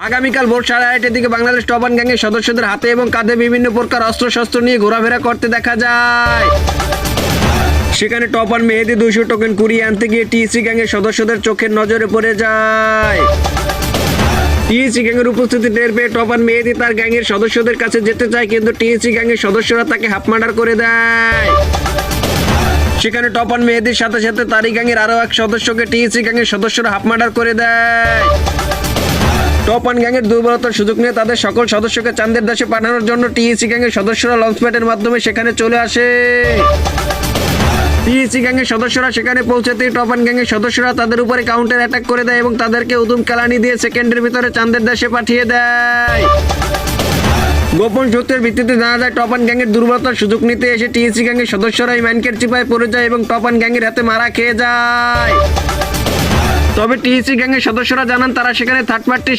আগামীকাল ভোর 8:30টার দিকে বাংলাদেশ টপান গ্যাংয়ের সদস্যদের হাতে এবং কাঁধে বিভিন্ন প্রকার অস্ত্রশস্ত্র নিয়ে ঘোরাফেরা করতে দেখা যায়। সেখানে টপান মেহেদী 200 টোকেন কুড়িয়ে আনতে গিয়ে টিএসসি গ্যাংয়ের সদস্যদের চোখের নজরে পড়ে যায়। টিএসসি গ্যাংয়ের উপস্থিতি টের পেয়ে টপান মেহেদী তার গ্যাংয়ের সদস্যদের কাছে যেতে চায়, কিন্তু টিএসসি গ্যাংয়ের সদস্যরা তাকে হাফ মার্ডার করে দেয়। সেখানে টপান মেহেদীর সাথে সাথে তারই গ্যাংয়ের আরো এক সদস্যকে টিএসসি গ্যাংয়ের সদস্যরা হাফ মার্ডার করে দেয়। টপান গ্যাংয়ের দুর্বলতার সুযোগ নিয়ে তাদের সকল সদস্যকে চাঁদের দেশে পাঠানোর জন্য টিএসসি গ্যাংয়ের সদস্যরা লঞ্চ প্যাডের মাধ্যমে সেখানে চলে আসে। টিএসসি গ্যাংয়ের সদস্যরা সেখানে পৌঁছাতেই টপান গ্যাংয়ের সদস্যরা তাদের উপরে কাউন্টার অ্যাটাক করে দেয় এবং তাদেরকে উদুম কেলানি দিয়ে সেকেন্ডের ভিতরে চাঁদের দেশে পাঠিয়ে দেয়। গোপন সূত্রের ভিত্তিতে জানা যায় টপান গ্যাংয়ের দুর্বলতার সুযোগ নিতে এসে টিএসসি গ্যাংয়ের সদস্যরা এই ম্যানকের চিপায় পড়ে যায় এবং টপান গ্যাংয়ের হাতে মারা খেয়ে যায়। তবে টিএসসি গ্যাংয়ের সদস্যরা জানান তারা সেখানে থার্ড পার্টি